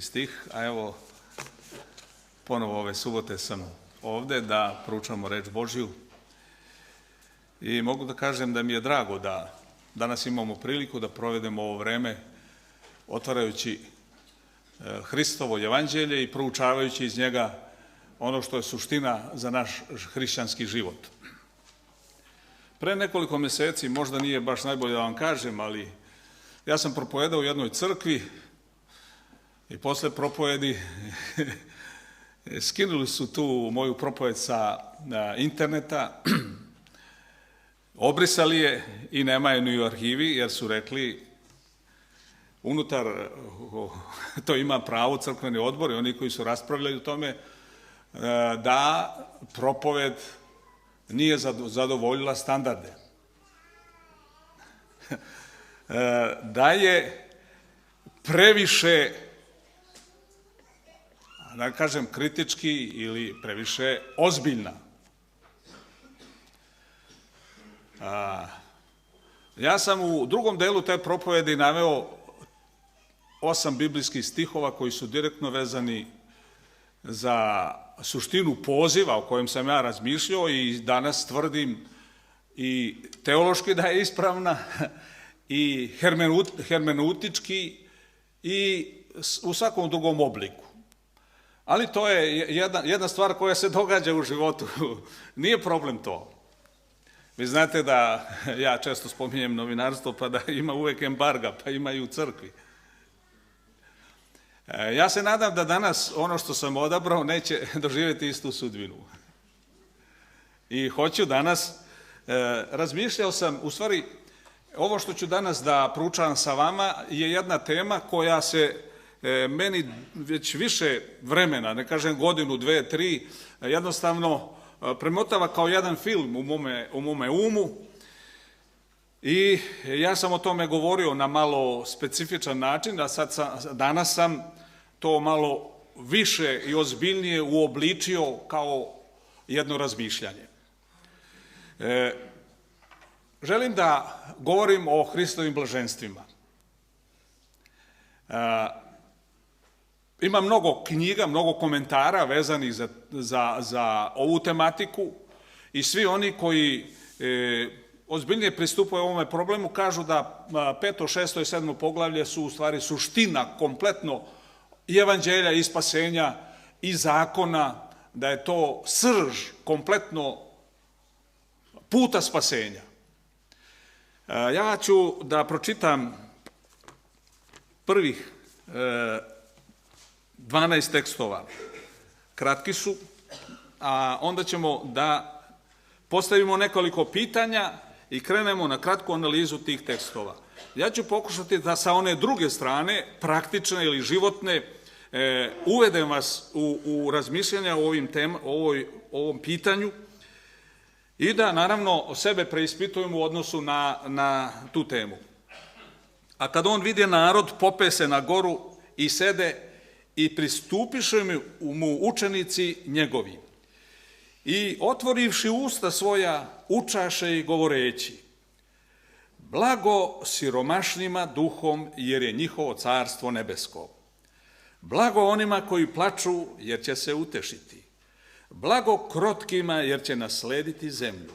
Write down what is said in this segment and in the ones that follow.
stih, a evo ponovo ove subote sam ovde da proučamo reč Božju i mogu da kažem da mi je drago da danas imamo priliku da provedemo ovo vreme otvarajući Hristovo evanđelje i proučavajući iz njega ono što je suština za naš hrišćanski život. Pre nekoliko meseci, možda nije baš najbolje da vam kažem, ali ja sam propovedao u jednoj crkvi i posle propovedi skinuli su tu moju propoved sa interneta, obrisali je i nema je ni u arhivi, jer su rekli unutar, to ima pravo crkveni odbor i oni koji su raspravljali o tome, da propoved nije zadovoljila standarde. Da je previše, da kažem kritički ili previše ozbiljna. Ja sam u drugom delu te propovedi naveo 8 biblijskih stihova koji su direktno vezani za suštinu poziva o kojem sam ja razmišljao i danas tvrdim i teološki da je ispravna i hermeneutički i u svakom drugom obliku. Ali to je jedna stvar koja se događa u životu. Nije problem to. Vi znate da ja često spominjem novinarstvo pa da ima uvek embarga, pa ima i u crkvi. Ja se nadam da danas ono što sam odabrao neće doživjeti istu sudbinu. I hoću danas, razmišljao sam, u stvari, ovo što ću danas da proučavam sa vama je jedna tema koja se meni već više vremena, ne kažem godinu, dve, tri, jednostavno premotava kao jedan film u mome umu i ja sam o tome govorio na malo specifičan način, a danas sam to malo više i ozbiljnije uobličio kao jedno razmišljanje. Želim da govorim o Hristovim blaženstvima. Ima mnogo knjiga, mnogo komentara vezanih za ovu tematiku i svi oni koji ozbiljnije pristupaju ovome problemu kažu da 5., 6. i 7. poglavlje su u stvari suština kompletno i evanđelja i spasenja i zakona, da je to srž kompletno puta spasenja. Ja ću da pročitam prvih 12 tekstova. Kratki su, a onda ćemo da postavimo nekoliko pitanja i krenemo na kratku analizu tih tekstova. Ja ću pokušati da sa one druge strane, praktične ili životne, uvedem vas u razmišljanja o ovom pitanju i da naravno sebe preispitujemo u odnosu na tu temu. A kad on vidi narod, pope se na goru i sede i pristupiše mu učenici njegovi. I otvorivši usta svoja, učaše i govoreći: blago siromašnima duhom, jer je njihovo carstvo nebesko. Blago onima koji plaču, jer će se utešiti. Blago krotkima, jer će naslediti zemlju.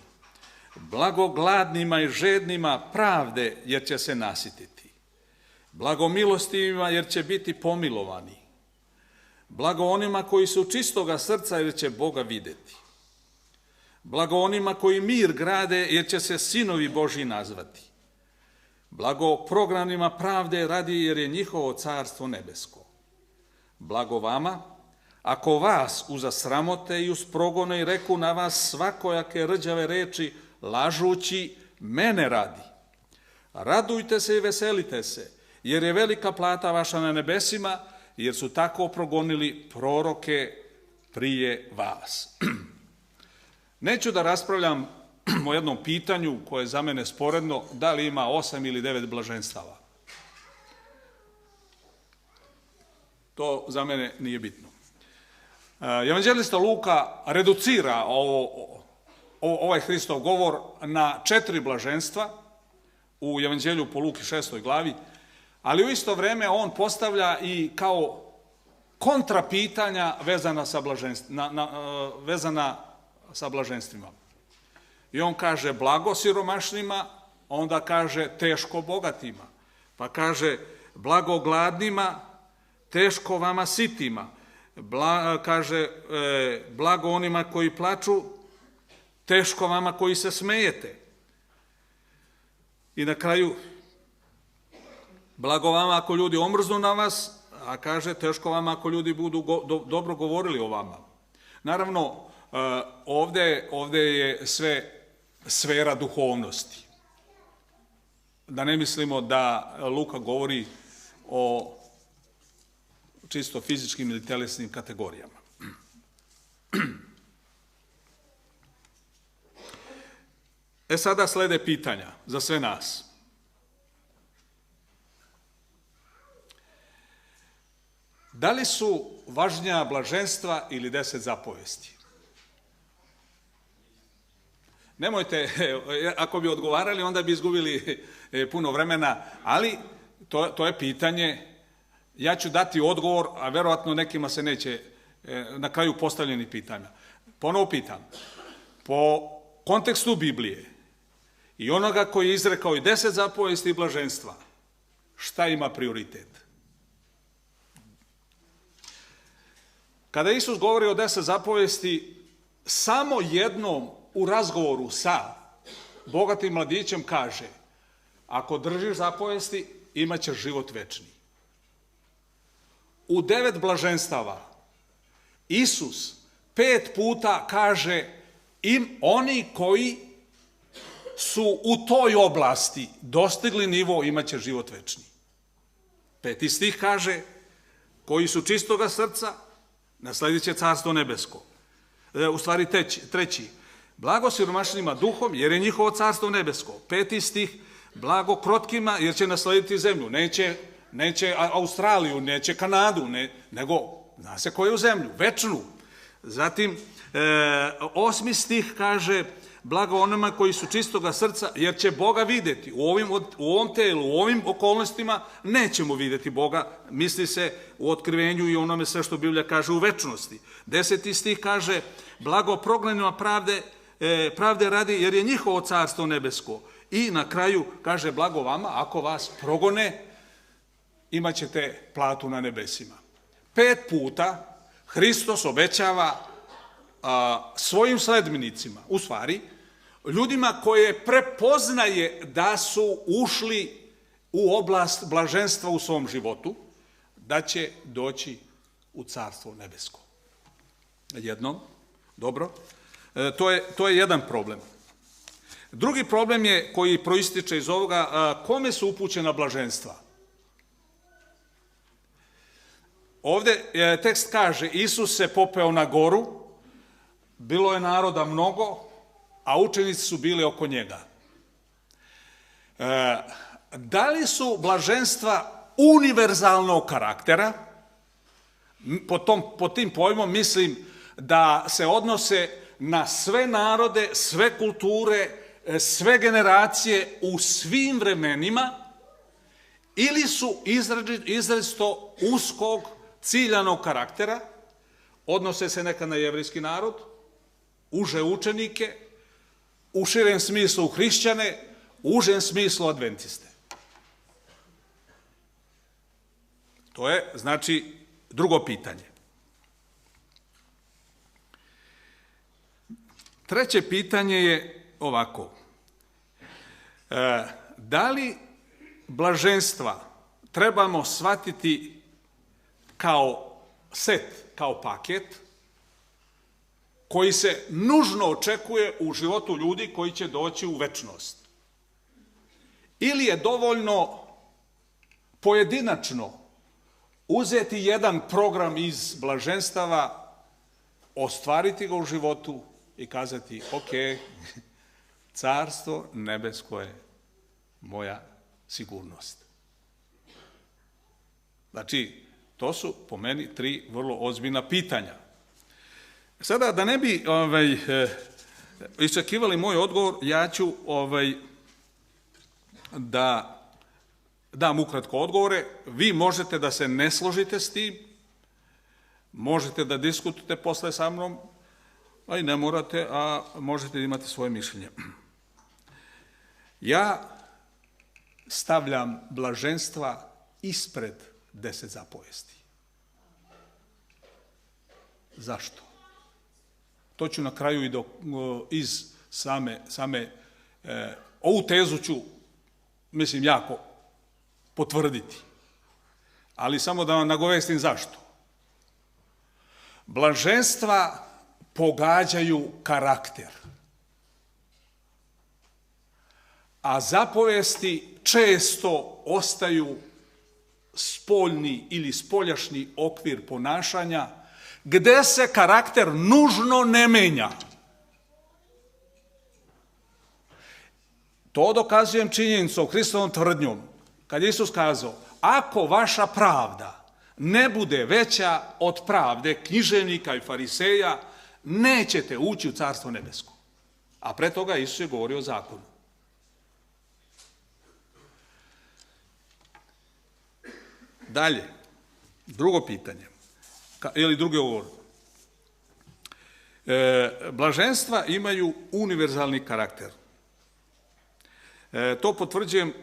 Blago gladnima i žednima pravde, jer će se nasititi. Blago milostivima, jer će biti pomilovani. Blago onima koji su čistoga srca, jer će Boga videti. Blago onima koji mir grade, jer će se sinovi Božji nazvati. Blago prognanima pravde radi, jer je njihovo carstvo nebesko. Blago vama, ako vas uza sramote i uz progone i reku na vas svakojake rđave reči, lažući mene radi. Radujte se i veselite se, jer je velika plata vaša na nebesima, jer su tako progonili proroke prije vas. Neću da raspravljam o jednom pitanju koje je za mene sporedno, da li ima 8 ili 9 blaženstava. To za mene nije bitno. Evanđelista Luka reducira ovaj Hristov govor na 4 blaženstva u Evanđelju po Luki 6. glavi, ali u isto vreme on postavlja i kao kontrapitanja vezana sa blaženstvima. I on kaže blago siromašnima, onda kaže teško bogatima, pa kaže blago gladnima, teško vama sitima, kaže blago onima koji plaču, teško vama koji se smejete. I na kraju, blago vama ako ljudi omrznu na vas, a kaže teško vama ako ljudi budu dobro govorili o vama. Naravno, ovdje je sve sfera duhovnosti. Da ne mislimo da Luka govori o čisto fizičkim ili telesnim kategorijama. Sada slede pitanja za sve nas. Da li su važnija blaženstva ili 10 zapovesti? Nemojte, ako bi odgovarali, onda bi izgubili puno vremena, ali to je pitanje. Ja ću dati odgovor, a verovatno nekima se neće na kraju postavljeni pitanja. Ponovo pitam, po kontekstu Biblije i onoga koji je izrekao i 10 zapovesti i blaženstva, šta ima prioritet? Kada Isus govori o 10 zapovesti, samo jednom u razgovoru sa bogatim mladićem kaže: ako držiš zapovesti, imat ćeš život večni. U 9 blaženstava Isus 5 puta kaže oni koji su u toj oblasti dostigli nivo, imat će život večni. 5. stih kaže: koji su čistoga srca, nasledit će carstvo nebesko. U stvari 3. blago siromašnima duhom, jer je njihovo carstvo nebesko. 5. stih: blago krotkima, jer će naslediti zemlju. Neće Australiju, neće Kanadu, nego zna se koju zemlju, večnu. Zatim 8. stih kaže: blago onima koji su čistoga srca, jer će Boga vidjeti. U ovom telu, u ovim okolnostima nećemo vidjeti Boga, misli se u otkrivenju i onome sve što Biblija kaže u večnosti. 10. stih kaže: blago prognanima pravde radi, jer je njihovo carstvo nebesko. I na kraju kaže: blago vama ako vas progone, imat ćete platu na nebesima. 5 puta Hristos obećava svojim sledbenicima, u stvari, ljudima koje prepoznaje da su ušli u oblast blaženstva u svom životu, da će doći u carstvo nebesko. Jednom, dobro, to je jedan problem. Drugi problem je, koji proističe iz ovoga, kome su upućena blaženstva? Ovdje tekst kaže: Isus se popeo na goru, bilo je naroda mnogo, a učenici su bili oko njega. Da li su blaženstva univerzalnog karaktera? Po tim pojmom mislim da se odnose na sve narode, sve kulture, sve generacije u svim vremenima, ili su izrazito uskog, ciljanog karaktera, odnose se neka na jevrejski narod, uže učenike, u širem smislu hrišćane, u užem smislu adventiste. To je, znači, drugo pitanje. Treće pitanje je ovako: da li blaženstva trebamo shvatiti kao set, kao paket, koji se nužno očekuje u životu ljudi koji će doći u večnost? Ili je dovoljno pojedinačno uzeti jedan program iz blaženstava, ostvariti ga u životu i kazati: ok, carstvo nebesko je moja sigurnost? Znači, to su po meni 3 vrlo ozbiljna pitanja. Sada, da ne bi iščekivali moj odgovor, ja ću da dam ukratko odgovore. Vi možete da se ne složite s tim, Možete da diskutujete posle sa mnom, a i ne morate, a možete da imate svoje mišljenje. Ja stavljam blaženstva ispred 10 zapovesti. Zašto? To ću na kraju i iz same ovu tezu ću, mislim, jako potvrditi. Ali samo da vam nagovestim zašto. Blaženstva pogađaju karakter, a zapovesti često ostaju spoljni ili spoljašnji okvir ponašanja, gde se karakter nužno ne menja. To dokazujem činjenicom, Hristovom tvrdnjom, kad je Isus kazao, ako vaša pravda ne bude veća od pravde književnika i fariseja, nećete ući u Carstvo nebesko. A pre toga Isus je govorio o zakonu. Dalje, drugo pitanje, ili drugi govor. Blaženstva imaju univerzalni karakter. To potvrđujem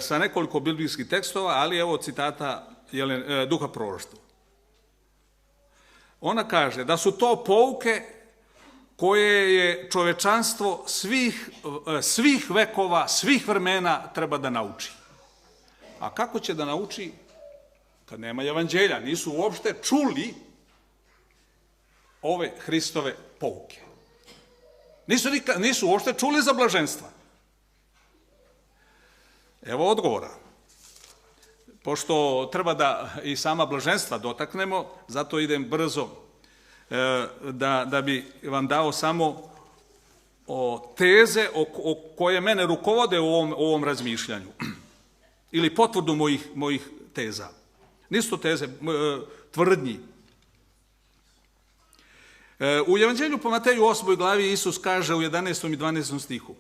sa nekoliko biblijskih tekstova, ali evo citata Duha proroštva. Ona kaže da su to pouke koje je čovečanstvo svih vekova, svih vremena treba da nauči. A kako će da nauči kad nema evanđelja? Nisu uopšte čuli ove Hristove pouke. Nisu uopšte čuli za blaženstva. Evo odgovora. Pošto treba da i sama blaženstva dotaknemo, zato idem brzo da bi vam dao samo teze koje mene rukovode u ovom razmišljanju. Ili potvrdu mojih teza. Nisu to teze, tvrdnji. U Evanđelju po Mateju 8. glavi Isus kaže u 11. i 12. stihu: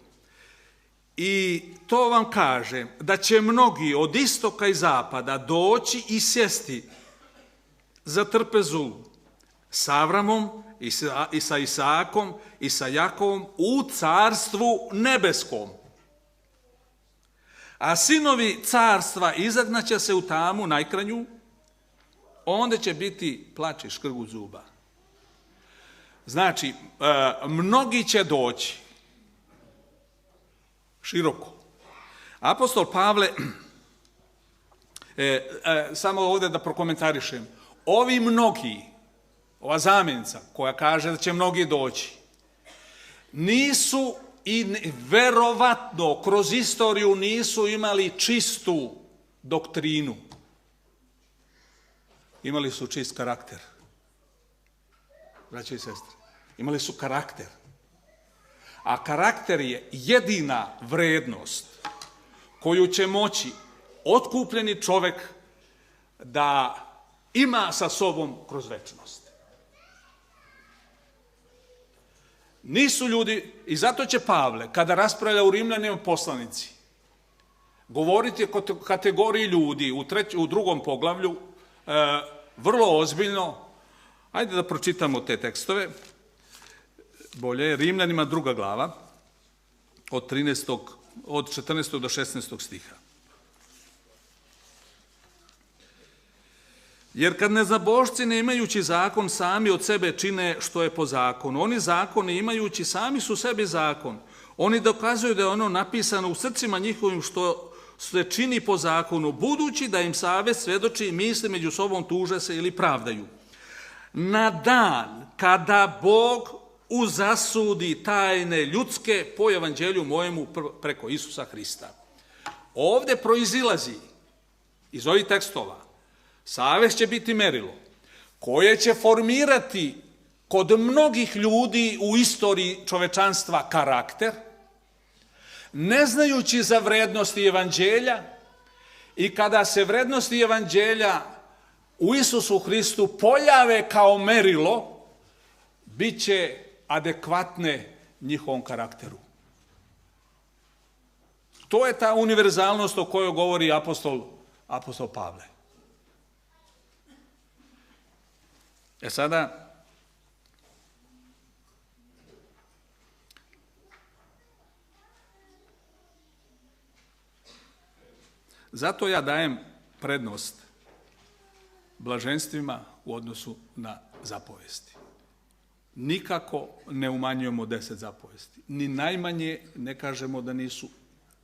i to vam kaže da će mnogi od istoka i zapada doći i sjesti za trpezu s Avramom i sa Isaakom i sa Jakovom u Carstvu nebeskom. A sinovi carstva izagnaće se u tamu najkranju, onda će biti plač i škrgut zuba. Znači, mnogi će doći široko. Apostol Pavle, samo ovdje da prokomentarišem, ovi mnogi, ova zamjenica koja kaže da će mnogi doći, nisu i verovatno kroz istoriju nisu imali čistu doktrinu. Imali su čist karakter. Braće i sestre, imali su karakter. A karakter je jedina vrednost koju će moći otkupljeni čovek da ima sa sobom kroz večnost. Nisu ljudi, i zato će Pavle, kada raspravlja u Rimljanima poslanici, govoriti o kategoriji ljudi u drugom poglavlju, vrlo ozbiljno. Ajde da pročitamo te tekstove. Bolje je Rimljanima 2. glava od 14. do 16. stiha. Jer kad neznabošci ne imajući zakon sami od sebe čine što je po zakonu, oni zakone imajući sami su sebi zakon. Oni dokazuju da je ono napisano u srcima njihovim što se čini po zakonu, budući da im savest svedoči i misli među sobom tuže se ili pravdaju. Na dan kada Bog uzasudi tajne ljudske po evanđelju mojemu preko Isusa Hrista. Ovde proizilazi iz ovih tekstova, savest će biti merilo koje će formirati kod mnogih ljudi u istoriji čovečanstva karakter, ne znajući za vrednosti evanđelja, i kada se vrednosti evanđelja u Isusu Hristu pojave kao merilo, bit će adekvatne njihovom karakteru. To je ta univerzalnost o kojoj govori apostol Pavle. Sada, zato ja dajem prednost blaženstvima u odnosu na zapovesti. Nikako ne umanjujemo 10 zapovesti. Ni najmanje ne kažemo da nisu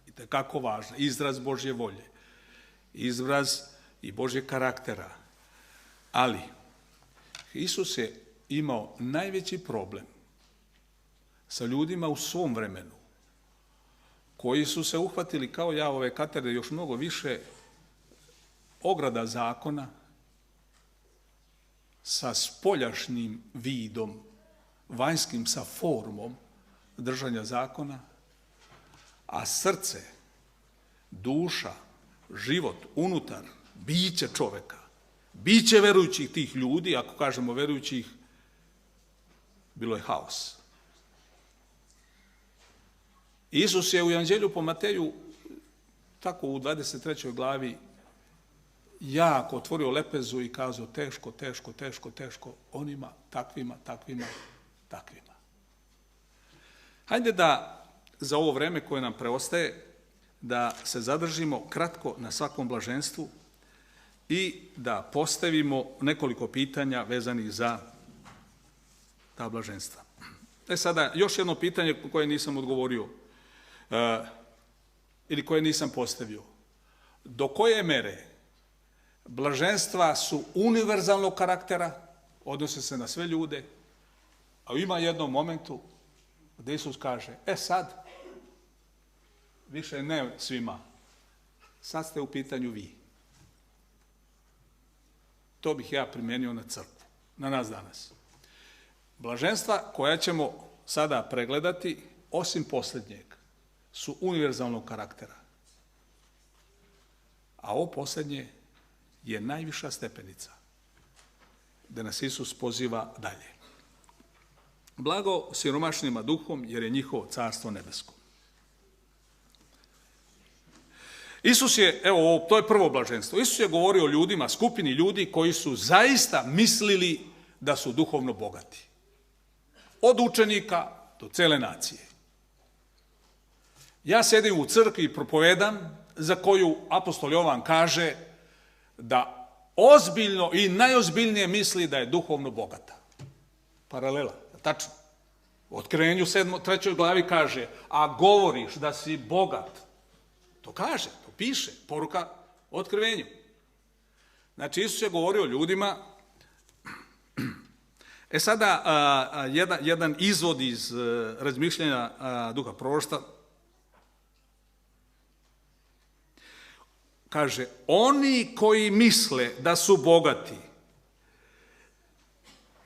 itekako važne. Izraz Božje volje, izraz i Božje karaktera. Ali Isus je imao najveći problem sa ljudima u svom vremenu, koji su se uhvatili, kao ja ove katedre, još mnogo više ograda zakona sa spoljašnjim vidom, vanjskim sa formom držanja zakona, a srce, duša, život, unutar, biće čoveka, biće verujućih tih ljudi, ako kažemo verujućih, bilo je haos. Isus je u Evanđelju po Mateju, tako u 23. glavi, jako otvorio lepezu i kazao teško, teško, teško, teško onima, takvima, takvima, takvima. Hajde da za ovo vreme koje nam preostaje, da se zadržimo kratko na svakom blaženstvu i da postavimo nekoliko pitanja vezanih za ta blaženstva. Sada, još jedno pitanje koje nisam odgovorio ili koje nisam postavio. Do koje mere blaženstva su univerzalnog karaktera, odnose se na sve ljude, a ima jednom momentu gdje Isus kaže, sad, više ne svima, sad ste u pitanju vi. To bih ja primijenio na crkvu, na nas danas. Blaženstva koja ćemo sada pregledati, osim posljednjeg, su univerzalnog karaktera. A ovo posljednje je najviša stepenica, gdje nas Isus poziva dalje. Blago siromašnima duhom, jer je njihovo carstvo nebesko. Isus je, evo, to je prvo blaženstvo. Isus je govorio o ljudima, skupini ljudi koji su zaista mislili da su duhovno bogati. Od učenika do cele nacije. Ja sedim u crkvi i propovedam, za koju apostol Jovan kaže da ozbiljno i najozbiljnije misli da je duhovno bogata. Paralela, tačno. U Otkrivenju 3. glavi kaže, a govoriš da si bogat. To kaže, to piše, poruka o Otkrivenju. Znači, Isus je govorio ljudima. Sada, jedan izvod iz razmišljanja duha proroštva. Kaže, oni koji misle da su bogati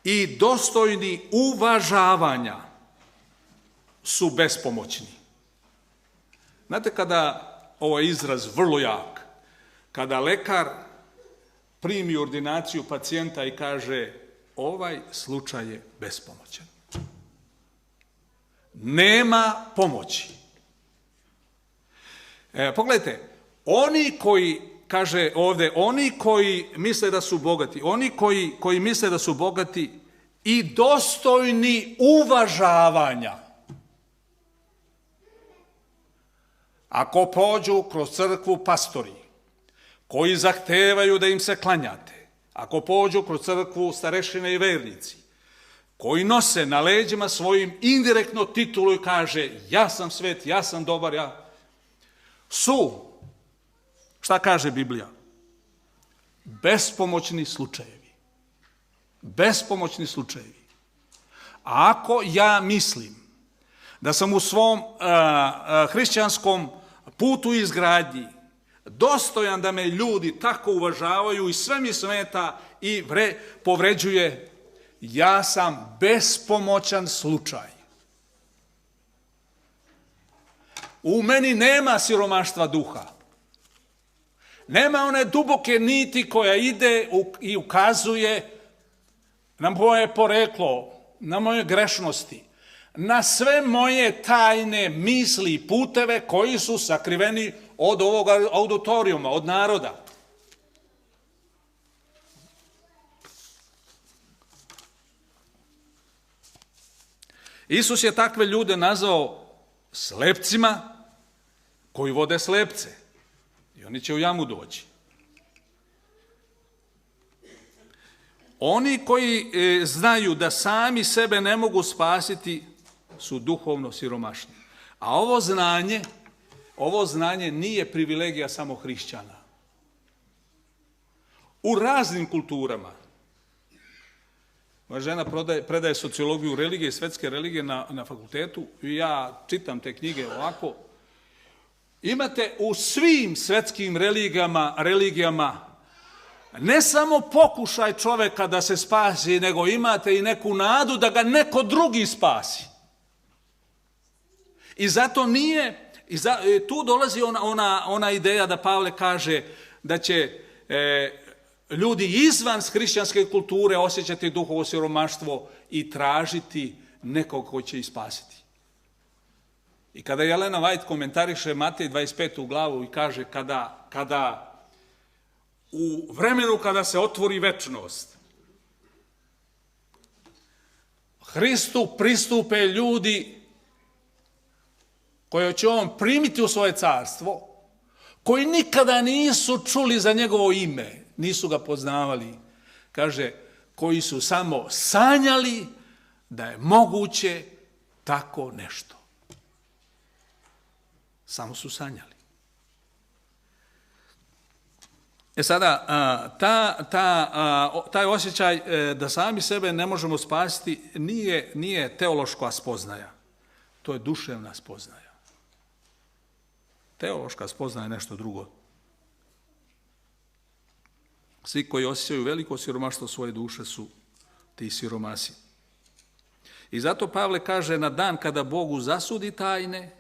i dostojni uvažavanja su bespomoćni. Znate, kada, ovo je izraz vrlo jak, kada lekar primi ordinaciju pacijenta i kaže, ovaj slučaj je bespomoćan. Nema pomoći. Pogledajte, oni koji, kaže ovdje, oni koji misle da su bogati, oni koji misle da su bogati i dostojni uvažavanja, ako pođu kroz crkvu pastori, koji zahtevaju da im se klanjate, ako pođu kroz crkvu starešine i vernici, koji nose na leđima svojim indirektno titulu i kaže, ja sam svet, ja sam dobar, su, šta kaže Biblija? Bespomoćni slučajevi. Bespomoćni slučajevi. A ako ja mislim da sam u svom hrišćanskom putu i izgradnji dostojan da me ljudi tako uvažavaju i sve mi smeta i povređuje, ja sam bespomoćan slučaj. U meni nema siromaštva duha. Nema one duboke niti koja ide i ukazuje na moje poreklo, na moje grešnosti, na sve moje tajne misli i puteve koji su sakriveni od ovog auditorijuma, od naroda. Isus je takve ljude nazvao slepcima koji vode slepce. I oni će u jamu doći. Oni koji znaju da sami sebe ne mogu spasiti su duhovno siromašni. A ovo znanje nije privilegija samo hrišćana. U raznim kulturama, moja žena predaje sociologiju religije i svetske religije na fakultetu i ja čitam te knjige ovako. Imate u svim svetskim religijama ne samo pokušaj čoveka da se spasi, nego imate i neku nadu da ga neko drugi spasi. I zato nije, tu dolazi ona ideja da Pavle kaže da će ljudi izvan hrišćanske kulture osjećati duhovo siromaštvo i tražiti nekog ko će ih spasiti. I kada Jelena White komentariše Matej 25. glavu i kaže kada u vremenu kada se otvori večnost, Hristu pristupe ljudi koje će on primiti u svoje carstvo, koji nikada nisu čuli za njegovo ime, nisu ga poznavali. Kaže, koji su samo sanjali da je moguće tako nešto. Samo su sanjali. Sada, taj osjećaj da sami sebe ne možemo spasiti nije teološka spoznaja. To je duševna spoznaja. Teološka spoznaja je nešto drugo. Svi koji osjećaju veliko siromaštvo svoje duše su ti siromasi. I zato Pavle kaže, na dan kada Bogu zasudi tajne,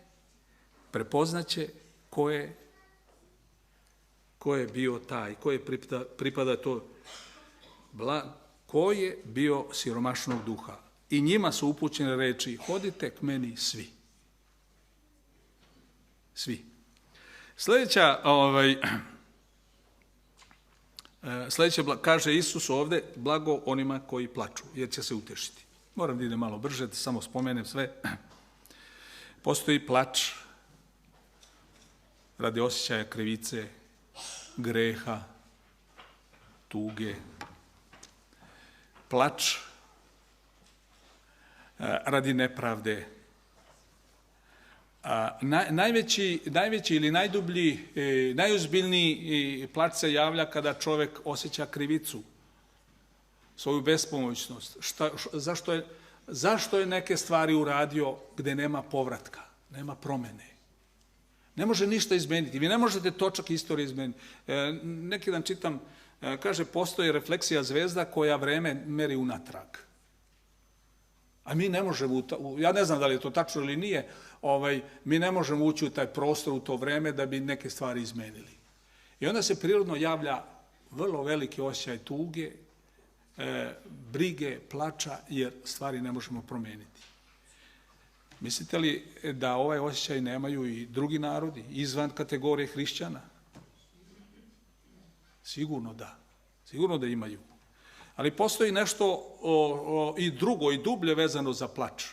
prepoznaće ko je bio taj, ko je pripada to, ko je bio siromašnog duha. I njima su upućene reči, hodite k meni svi. Svi. Sljedeća, kaže Isus ovdje, blago onima koji plaču, jer će se utešiti. Moram da idem malo brže, da samo spomenem sve. Postoji plač radi osjećaja krivice, greha, tuge. Plač radi nepravde. Najveći ili najdublji, najozbiljniji plač se javlja kada čovjek osjeća krivicu, svoju bespomoćnost. Zašto je neke stvari uradio gdje nema povratka, nema promene? Ne može ništa izmeniti. Vi ne možete točak istorije izmeniti. Neki dan čitam, kaže, postoji refleksija zvezda koja vreme meri unatrag. A mi ne možemo, ja ne znam da li je to tačno ili nije, mi ne možemo ući u taj prostor u to vreme da bi neke stvari izmenili. I onda se prirodno javlja vrlo veliki osjećaj tuge, brige, plača, jer stvari ne možemo promijeniti. Mislite li da ovaj osjećaj nemaju i drugi narodi, izvan kategorije hrišćana? Sigurno da. Sigurno da imaju. Ali postoji nešto i drugo, i dublje vezano za plač.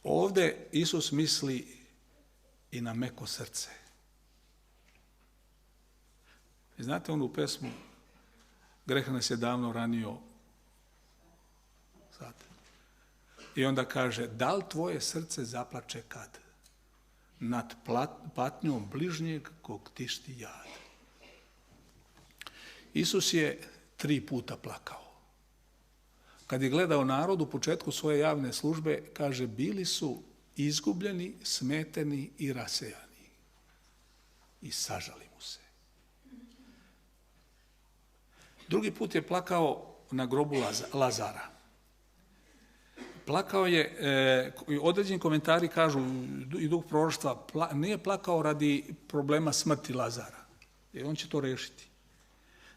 Ovdje Isus misli i na meko srce. Znate onu pesmu, greh nas je davno ranio. Sad. I onda kaže, da li tvoje srce zaplače kad? Nad patnjom bližnjeg kog tišti jad. Isus je 3 puta plakao. Kad je gledao narod u početku svoje javne službe, kaže, bili su izgubljeni, smeteni i rasejani. I sažali mu se. Drugi put je plakao na grobu Lazara. Plakao je, određeni komentari kažu, i duh proroštva, nije plakao radi problema smrti Lazara, jer on će to rešiti.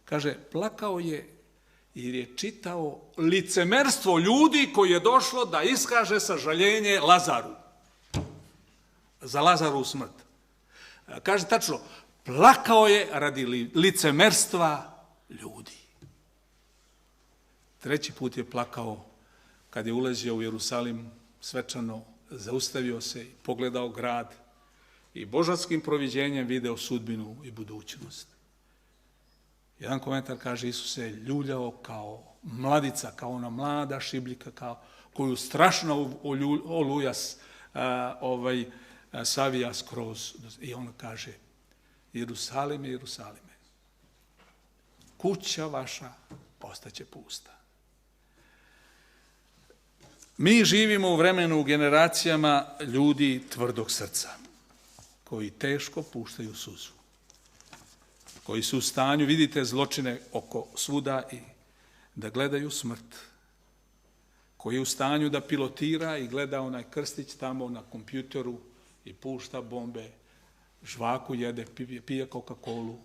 Kaže, plakao je jer je čitao licemerstvo ljudi koji je došlo da iskaže sažaljenje Lazaru. Za Lazaru smrt. Kaže tačno, plakao je radi licemerstva ljudi. 3. put je plakao kad je ulazio u Jerusalim svečano, zaustavio se i pogledao grad i božanskim proviđenjem video sudbinu i budućnost. Jedan komentar kaže, Isus se ljuljao kao mladica, kao ona mlada šibljika, koju strašno oluja savija skroz. I on kaže, Jerusalime, Jerusalime, kuća vaša ostaće pusta. Mi živimo u vremenu, u generacijama ljudi tvrdog srca, koji teško puštaju suzu, koji su u stanju, vidite zločine oko svuda i da gledaju smrt, koji je u stanju da pilotira i gleda onaj krstić tamo na kompjuteru i pušta bombe, žvaku jede, pije Coca-Colu,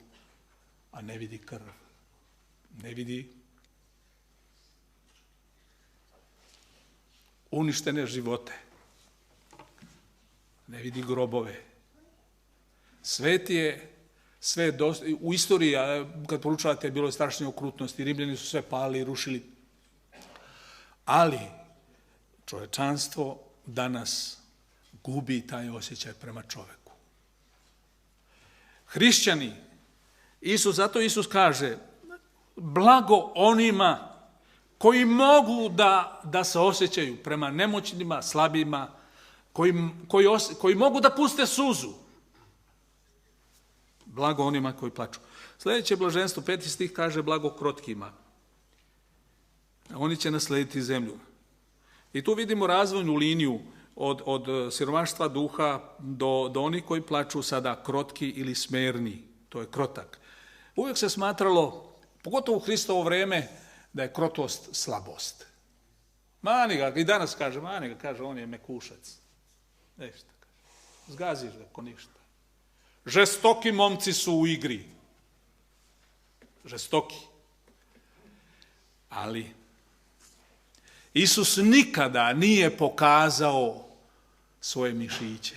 a ne vidi krv, ne vidi uništene živote, ne vidi grobove. Svet je, u istoriji, kad poručavate, bilo je strašne okrutnosti, Rimljani su sve palili i rušili, ali čovečanstvo danas gubi taj osjećaj prema čoveku. Hrišćani, zato Isus kaže, blago onima koji mogu da se osjećaju prema nemoćnima, slabima, koji mogu da puste suzu. Blago onima koji plaču. Sljedeće blaženstvo, 5. stih kaže, blago krotkima. Oni će naslediti zemlju. I tu vidimo razvojnu liniju od siromaštva duha do onih koji plaču sada krotki ili smerni. To je krotak. Uvijek se smatralo, pogotovo u Hristovo vreme, da je krotost slabost. Mani ga, i danas kaže, on je mekušac. Nešto kaže. Zgaziš ga ko ništa. Žestoki momci su u igri. Žestoki. Ali Isus nikada nije pokazao svoje mišiće.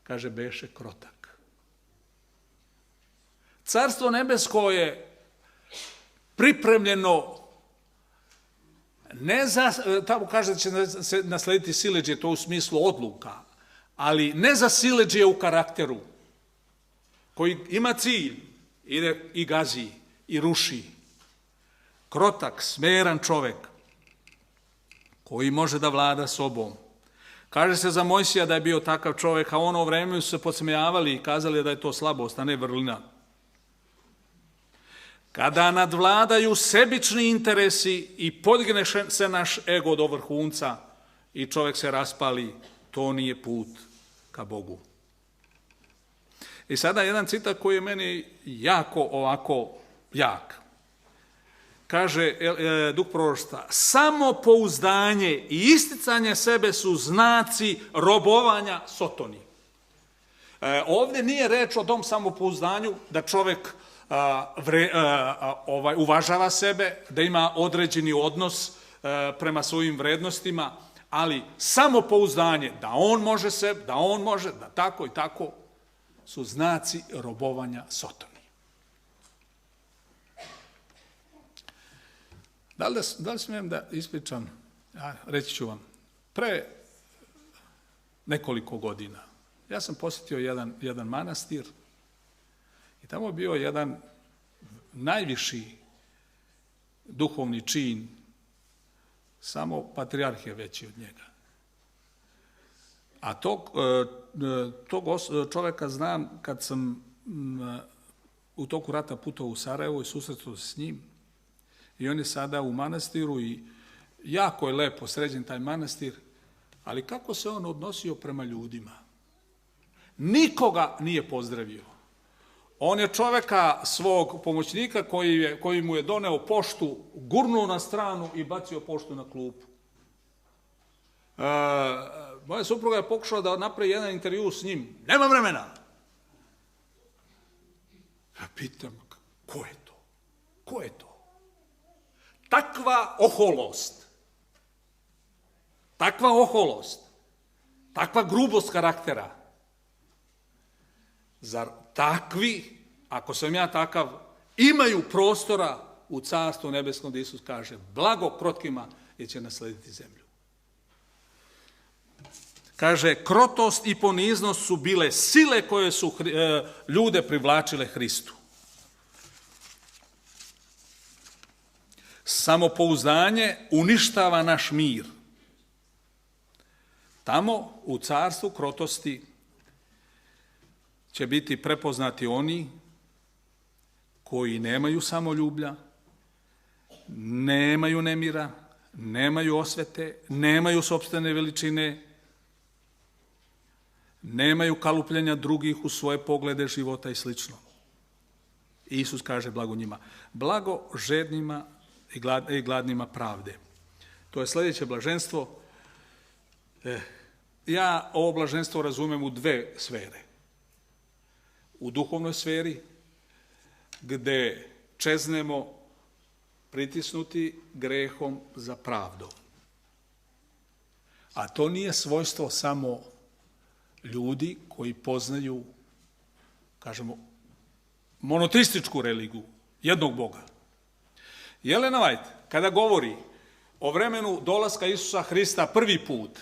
Kaže, beše krotak. Carstvo nebesko je pripremljeno ne za, tamo kaže da će se naslediti siledžije, to u smislu odluka, ali ne za siledžije u karakteru, koji ima cilj, ide i gazi, i ruši. Krotak, smeran čovek, koji može da vlada sobom. Kaže se za Mojsija da je bio takav čovek, a ono vreme su se podsmejavali i kazali da je to slabost, a ne vrlina. Kada nadvladaju sebični interesi i podigne se naš ego do vrhunca i čovjek se raspali, to nije put ka Bogu. I sada jedan citat koji je meni jako ovako jak. Kaže duh proroštva, samopouzdanje i isticanje sebe su znaci robovanja Sotoni. Ovdje nije reč o tom samopouzdanju da čovjek uvažava sebe, da ima određeni odnos prema svojim vrednostima, ali samopouzdanje da on može, da tako i tako, su znaci robovanja Sotoni. Da li smijem da ispričam, reći ću vam, pre nekoliko godina ja sam posjetio jedan manastir i tamo je bio jedan najviši duhovni čin, samo patrijarh je veći od njega. A tog čovjeka znam kad sam u toku rata putovao u Sarajevo i susretao se s njim. I on je sada u manastiru i jako je lepo sređen taj manastir, ali kako se on odnosio prema ljudima? Nikoga nije pozdravio. On je čovjeka, svog pomoćnika koji mu je doneo poštu, gurnuo na stranu i bacio poštu na klupu. Moja supruga je pokušala da napravi jedan intervju s njim. Nema vremena! Ja pitam, ko je to? Ko je to? Takva oholost, takva grubost karaktera. Zar takvi, ako sam ja takav, imaju prostora u carstvu nebeskom, gdje Isus kaže blago krotkima jer će naslediti zemlju. Kaže, krotost i poniznost su bile sile koje su ljude privlačile Hristu. Samopouzdanje uništava naš mir. Tamo u carstvu krotosti će biti prepoznati oni koji nemaju samoljublja, nemaju nemira, nemaju osvete, nemaju sopstvene veličine, nemaju kalupljenja drugih u svoje poglede života i slično. Isus kaže blago njima. Blago žednima i gladnima pravde. To je sljedeće blaženstvo. Ja ovo blaženstvo razumem u dve sfere. U duhovnoj sferi, gdje čeznemo pritisnuti grehom za pravdom. A to nije svojstvo samo ljudi koji poznaju, kažemo, monoteističku religiju, jednog Boga. Jelena White, kada govori o vremenu dolaska Isusa Hrista prvi put,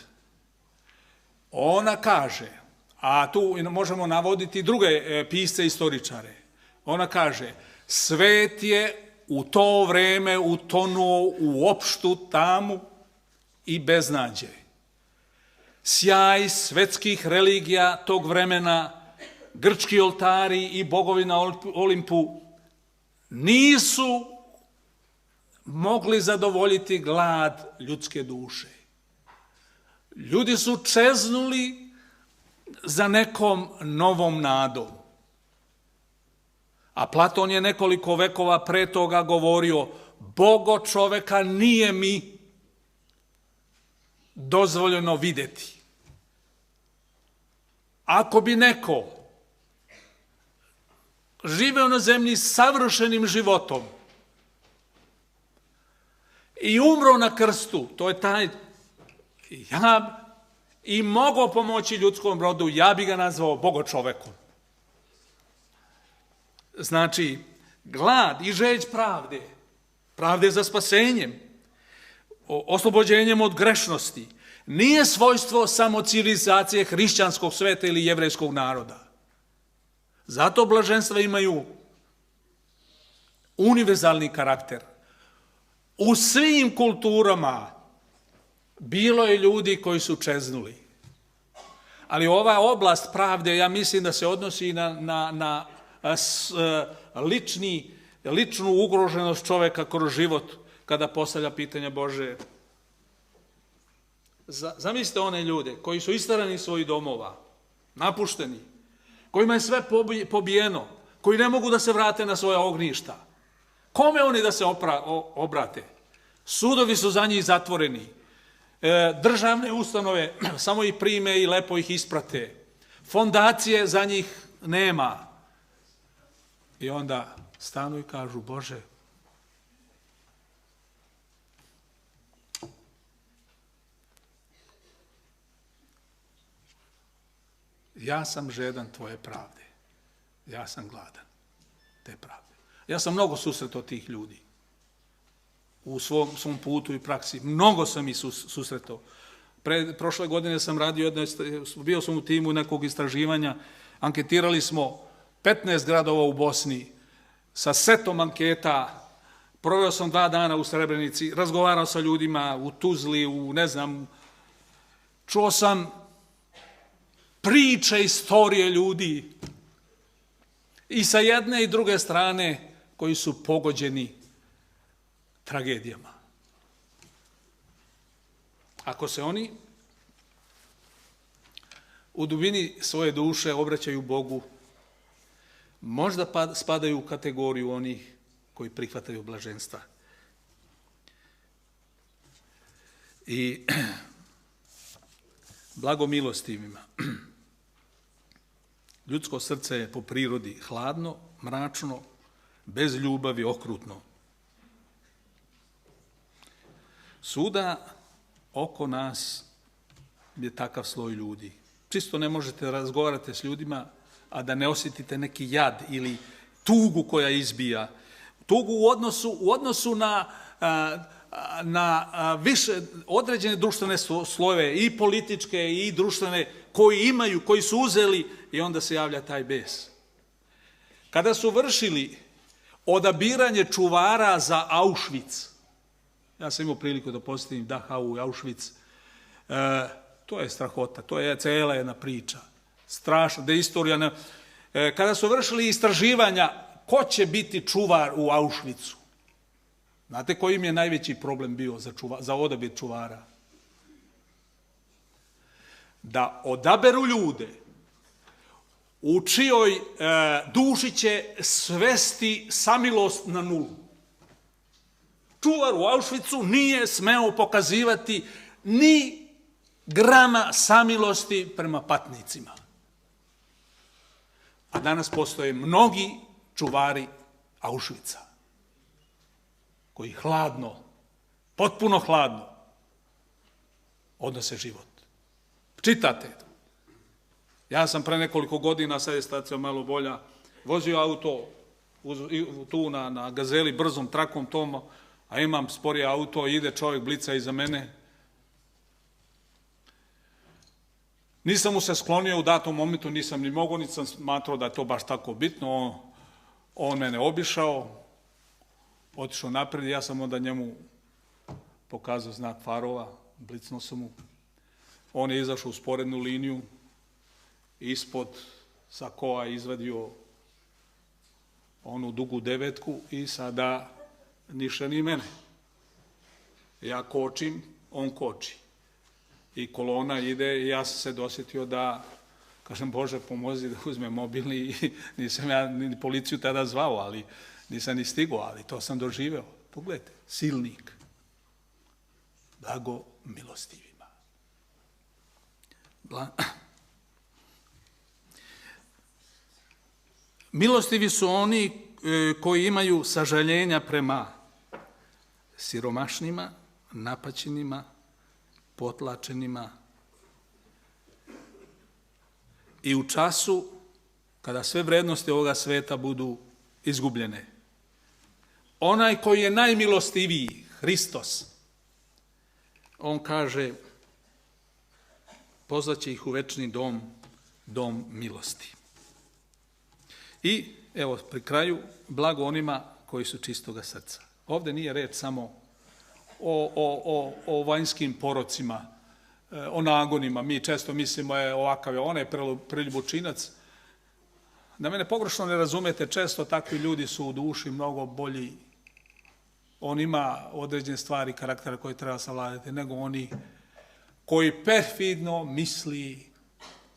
ona kaže, a tu možemo navoditi druge pisce i istoričare, ona kaže, svet je u to vreme utonuo u opštu tamu i beznađe. Sjaj svetskih religija tog vremena, grčki oltari i bogovi na Olimpu nisu mogli zadovoljiti glad ljudske duše. Ljudi su čeznuli za nekom novom nadom. A Platon je nekoliko vekova pre toga govorio, Bogo čoveka nije mi dozvoljeno vidjeti. Ako bi neko živeo na zemlji savršenim životom i umro na krstu, to je taj, ja i mogao pomoći ljudskom rodu, ja bi ga nazvao Bogo čovekom. Znači, glad i žeđ pravde, pravde za spasenjem, oslobođenjem od grešnosti, nije svojstvo samo civilizacije hrišćanskog sveta ili jevrejskog naroda. Zato blaženstva imaju univerzalni karakter. U svim kulturama bilo je ljudi koji su čeznuli. Ali ova oblast pravde, ja mislim da se odnosi na ličnu ugroženost čoveka kroz život kada postavlja pitanja Bože. Zamislite one ljude koji su istarani iz svojih domova, napušteni, kojima je sve pobijeno, koji ne mogu da se vrate na svoja ognjišta. Kome oni da se obrate? Sudovi su za njih zatvoreni. Državne ustanove samo ih prime i lepo ih isprate. Fondacije za njih nema. I onda stanu i kažu, Bože, ja sam žedan tvoje pravde. Ja sam gladan te pravde. Ja sam mnogo susretao tih ljudi. U svom putu i praksi. Mnogo sam ih susretao. Prošle godine sam radio, bio sam u timu nekog istraživanja, anketirali smo 15 gradova u Bosni sa setom anketa, proveo sam 2 dana u Srebrenici, razgovarao sa ljudima u Tuzli, čuo sam priče, istorije ljudi i sa jedne i druge strane koji su pogođeni tragedijama. Ako se oni u dubini svoje duše obraćaju Bogu, možda spadaju u kategoriju onih koji prihvataju blaženstva. I blagomilostivima. Ljudsko srce je po prirodi hladno, mračno, bez ljubavi, okrutno. Svuda oko nas je takav sloj ljudi. Čisto ne možete razgovarati s ljudima, a da ne osjetite neki jad ili tugu koja izbija. tugu u odnosu na više određene društvene slojeve, i političke i društvene, koji su uzeli, i onda se javlja taj bes. Kada su vršili odabiranje čuvara za Auschwitz, ja sam imao priliku da posjetim Dachau i Auschwitz, to je strahota, to je cijela jedna priča, strašna, da je istorija. Kada su vršili istraživanja ko će biti čuvar u Auschwitzu, znate koji im je najveći problem bio za odabir čuvara? Da odaberu ljude u čijoj duši će svesti samilost na nulu. Čuvar u Auschwitzu nije smeo pokazivati ni grama samilosti prema patnicima. A danas postoje mnogi čuvari Auschwitza koji hladno, potpuno hladno odnose život. Čitate to. Ja sam pre nekoliko godina, sad je situacija malo bolja, vozio auto tu na Gazeli brzom trakom tom, a imam sporije auto, ide čovjek blica iza mene. Nisam mu se sklonio u datom momentu, nisam ni mogao, nisam smatrao da je to baš tako bitno. On mene obišao, otišao naprijed, ja sam onda njemu pokazao znak farova, blicnuo sam mu. On je izašao u sporednu liniju, ispod sakoa izvadio onu dugu 9 i sada niše ni mene. Ja kočim, on koči. I kolona ide i ja sam se dosjetio da, kažem, Bože pomozi da uzmem mobilni, i nisam ja ni policiju tada zvao, ali nisam ni stigao, ali to sam doživeo. Pogledajte, silnik, blago milostivima. Milostivi su oni koji imaju sažaljenja prema siromašnima, napaćenima, potlačenima i u času kada sve vrednosti ovoga sveta budu izgubljene. Onaj koji je najmilostiviji, Hristos, on kaže, pozvaće ih u večni dom, dom milosti. I evo, pri kraju, blago onima koji su čistoga srca. Ovdje nije reč samo o vanjskim porocima, o nagonima. Mi često mislimo ovakav je onaj preljubučinac. Da mene pogrešno ne razumete, često takvi ljudi su u duši mnogo bolji. On ima određene stvari, karaktera koje treba savladati, nego oni koji perfidno misli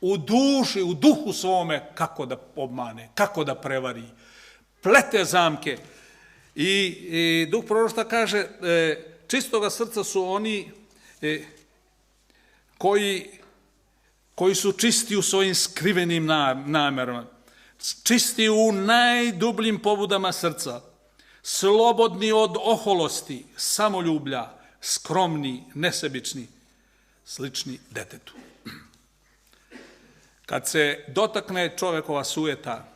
u duši, u duhu svome kako da obmane, kako da prevari, plete zamke. I duh proroštva kaže, čistoga srca su oni koji su čisti u svojim skrivenim namerama, čisti u najdubljim pobudama srca, slobodni od oholosti, samoljublja, skromni, nesebični, slični detetu. Kad se dotakne čovjekova sujeta,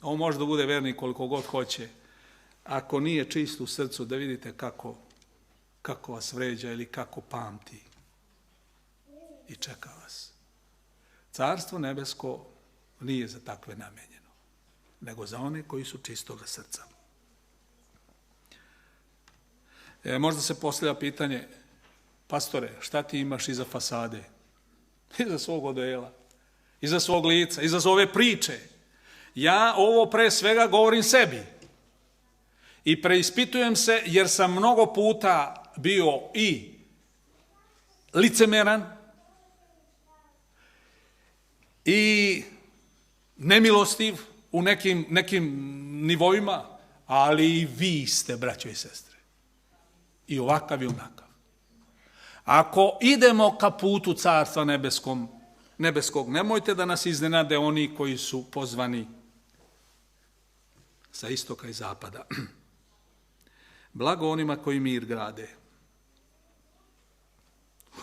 on može da bude vernik koliko god hoće, ako nije čist u srcu, da vidite kako vas vređa ili kako pamti i čeka vas. Carstvo nebesko nije za takve namenjeno, nego za one koji su čistoga srca. Možda se postavlja pitanje, pastore, šta ti imaš iza fasade? Iza svog odela, iza svog lica, iza ove priče. Ja ovo pre svega govorim sebi. I preispitujem se jer sam mnogo puta bio i licemeran i nemilostiv u nekim nivoima, ali i vi ste, braćo i sestre. I ovakav i onakav. Ako idemo ka putu Carstva nebeskog, nemojte da nas iznenade oni koji su pozvani sa istoka i zapada. Blago onima koji mir grade.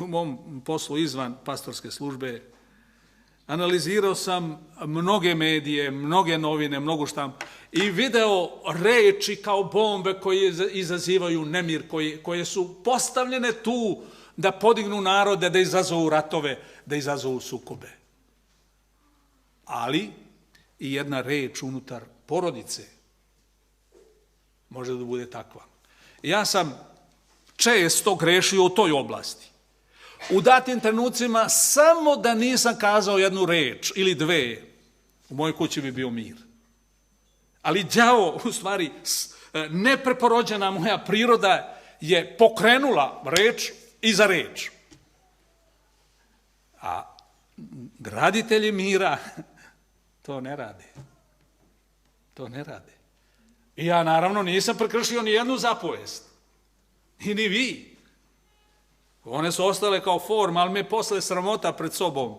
U mom poslu izvan pastorske službe analizirao sam mnoge medije, mnoge novine, mnogo štampu i video reči kao bombe koje izazivaju nemir, koje su postavljene tu da podignu narode, da izazovu ratove, da izazovu sukobe. Ali i jedna reč unutar porodice može da bude takva. Ja sam često grešio u toj oblasti. U datim trenucima samo da nisam kazao jednu reč ili dve, u mojoj kući bi bio mir. Ali đavo, u stvari, nepreporođena moja priroda je pokrenula reč iza reč. A graditelji mira to ne rade. To ne rade. I ja naravno nisam prekršio ni jednu zapovest. I ni vi. One su ostale kao forma, ali me posle sramota pred sobom.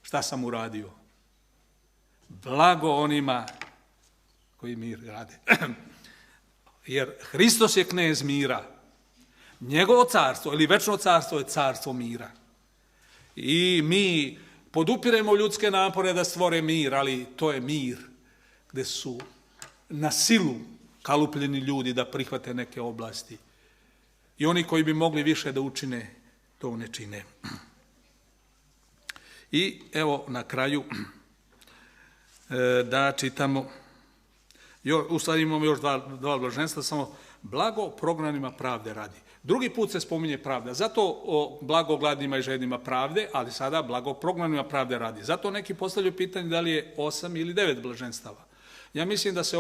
Šta sam uradio? Blago onima koji mir grade. Jer Hristos je knez mira. Njegovo carstvo ili večno carstvo je carstvo mira. I mi podupiremo ljudske napore da stvore mir, ali to je mir gde su na silu kalupljeni ljudi da prihvate neke oblasti. I oni koji bi mogli više da učine, to ne čine. I evo na kraju da čitamo, u stvari imamo još dva blaženstva, samo blago prognanima pravde radi. Drugi put se spominje pravda, zato blago gladnima i žednima pravde, ali sada blago prognanima pravde radi. Zato neki postavljaju pitanje da li je 8 ili 9 blaženstava. Ja mislim da se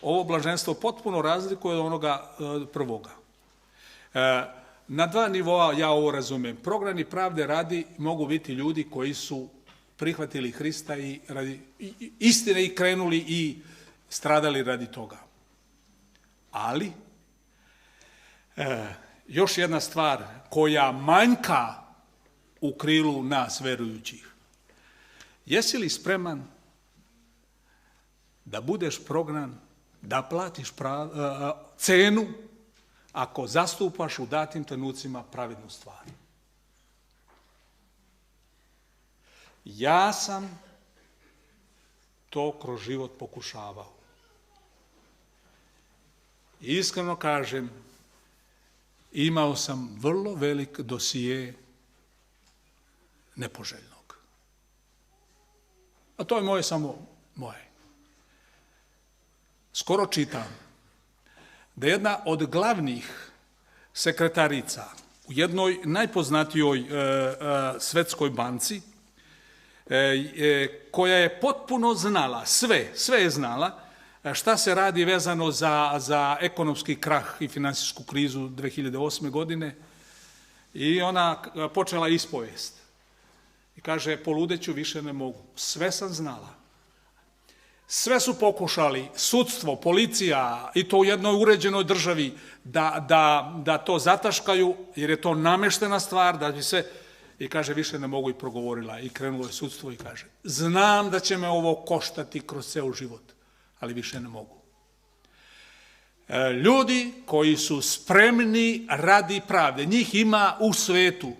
ovo blaženstvo potpuno razlikuje od onoga prvoga. Na dva nivoa ja ovo razumem. Prognani pravde radi mogu biti ljudi koji su prihvatili Hrista i radi istine i krenuli i stradali radi toga. Ali, još jedna stvar koja manjka u krilu nas verujućih. Jesi li spreman da budeš prognan, da platiš cenu ako zastupaš u datim trenucima pravednu stvar? Ja sam to kroz život pokušavao. Iskreno kažem, imao sam vrlo velik dosije nepoželjnog. A to je moje, samo moje. Skoro čitam da jedna od glavnih sekretarica u jednoj najpoznatijoj svetskoj banci, koja je potpuno znala, sve je znala, šta se radi vezano za ekonomski krah i finansijsku krizu 2008. godine, i ona počela ispovest. I kaže, poludeću, više ne mogu. Sve sam znala. Sve su pokušali, sudstvo, policija, i to u jednoj uređenoj državi, da to zataškaju, jer je to nameštena stvar, da bi se... I kaže, više ne mogu, i progovorila. I krenulo je sudstvo i kaže, znam da će me ovo koštati kroz ceo život, ali više ne mogu. Ljudi koji su spremni radi pravde, njih ima u svetu,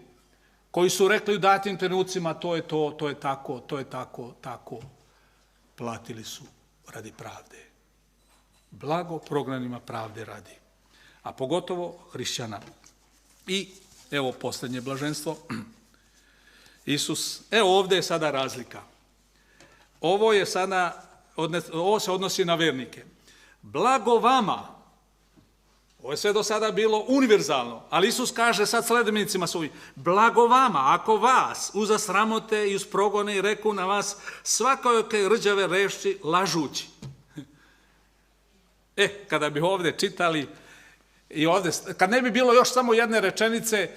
koji su rekli u datim trenucima, to je to, to je tako, to je tako, tako, platili su radi pravde. Blago prognanima pravde radi. A pogotovo hrišćana. I evo posljednje blaženstvo. Isus, evo ovdje je sada razlika. Ovo se odnosi na vernike. Blago vama, ovo je sve do sada bilo univerzalno, ali Isus kaže sad sledbenicima svojim, blago vama, ako vas uza sramote i uz progone i reku na vas svakojake rđave reči lažući. Kada bi ovdje čitali, i ovdje, kad ne bi bilo još samo jedne rečenice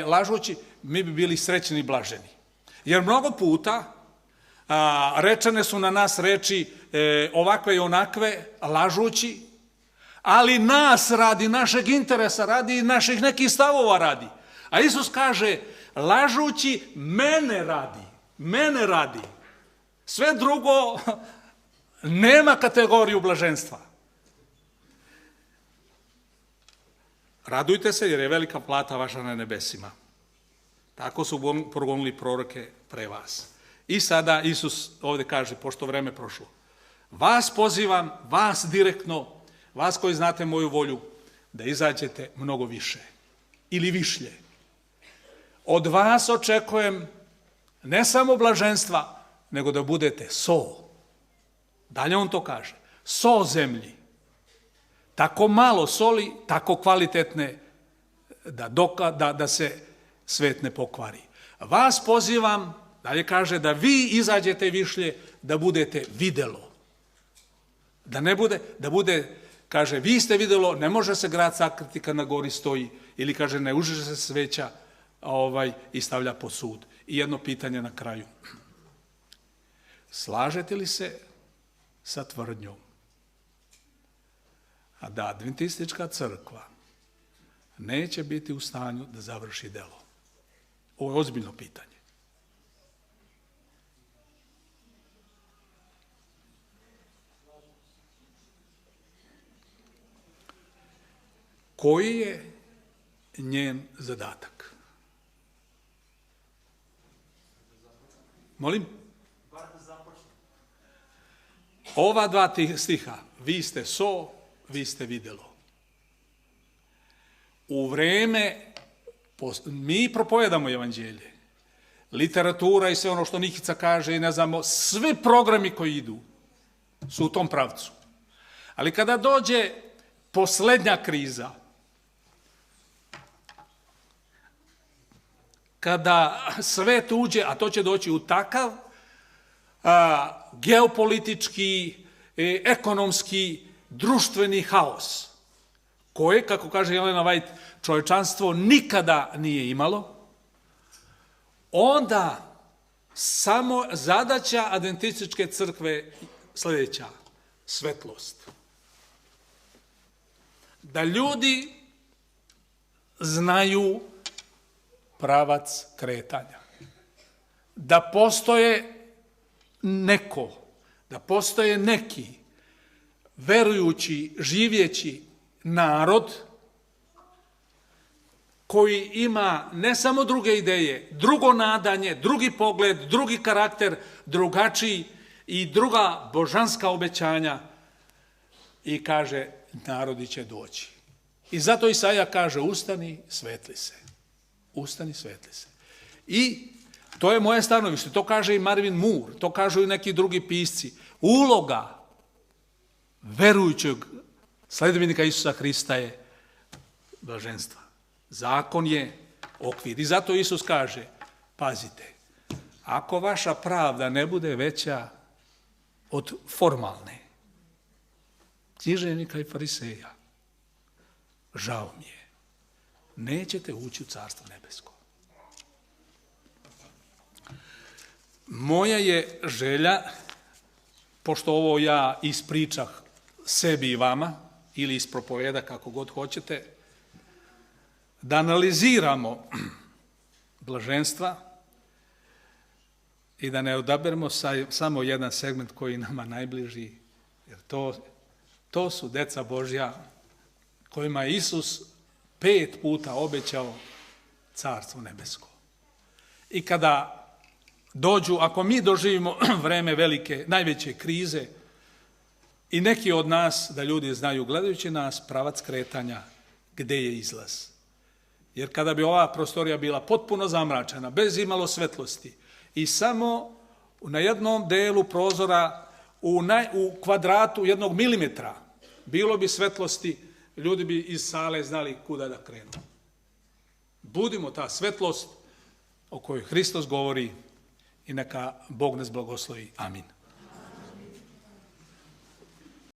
lažući, mi bi bili srećni i blaženi. Jer mnogo puta rečene su na nas reči ovakve i onakve, lažući, ali nas radi, našeg interesa radi, naših nekih stavova radi. A Isus kaže, lažući mene radi. Sve drugo nema kategoriju blaženstva. Radujte se jer je velika plata vaša na nebesima. Tako su progonili proroke pre vas. I sada Isus ovdje kaže, pošto vreme prošlo, Vas pozivam, vas direktno, vas koji znate moju volju, da izađete mnogo više ili višlje. Od vas očekujem ne samo blaženstva, nego da budete so. Dalje on to kaže. So zemlji. Tako malo soli, tako kvalitetne da se svet ne pokvari. Vas pozivam, dalje kaže, da vi izađete višlje, da budete videlo. Da bude, kaže, vi ste videlo, ne može se grad sakriti kad na gori stoji, ili kaže, ne užiže se sveća i stavlja pod sud. I jedno pitanje na kraju. Slažete li se sa tvrdnjom da Adventistička crkva neće biti u stanju da završi delo? Ovo je ozbiljno pitanje. Koji je njen zadatak? Molim? Ova dva stiha, vi ste so, vi ste videlo. U vreme, mi propovedamo evanđelje, literatura i sve ono što Nikica kaže i ne znamo, svi programi koji idu su u tom pravcu. Ali kada dođe poslednja kriza, kada svet uđe, a to će doći u takav geopolitički, ekonomski, društveni haos, koje, kako kaže Jelena White, čovječanstvo nikada nije imalo, onda samo zadaća Adventističke crkve sljedeća, svetlost. Da ljudi znaju pravac kretanja. Da postoje da postoje neki verujući, živjeći narod koji ima ne samo druge ideje, drugo nadanje, drugi pogled, drugi karakter, drugačiji i druga božanska obećanja i kaže, narodi će doći. I zato Isaija kaže, ustani, svetli se. Ustani, svetli se. I to je moje stanovište, to kaže i Marvin Moore, to kažu i neki drugi pisci. Uloga verujućeg sledbenika Isusa Hrista je blaženstva. Zakon je okvir. I zato Isus kaže, pazite, ako vaša pravda ne bude veća od formalne, književnika i fariseja, žao mi je, nećete ući u Carstvo nebesko. Moja je želja, pošto ovo ja ispričah sebi i vama, ili ispropoveda kako god hoćete, da analiziramo blaženstva i da ne odaberemo samo jedan segment koji je nama najbliži, jer to su deca Božja kojima je Isus 5 puta obećao Carstvo nebesko. I kada dođu, ako mi doživimo vreme velike, najveće krize i neki od nas, da ljudi znaju, gledajući nas, pravac kretanja, gde je izlaz. Jer kada bi ova prostorija bila potpuno zamračena, bez imalo svetlosti i samo na jednom delu prozora, u kvadratu 1 milimetra, bilo bi svetlosti, ljudi bi iz sale znali kuda da krenu. Budimo ta svetlost o kojoj Hristos govori i neka Bog nas blagoslovi. Amin.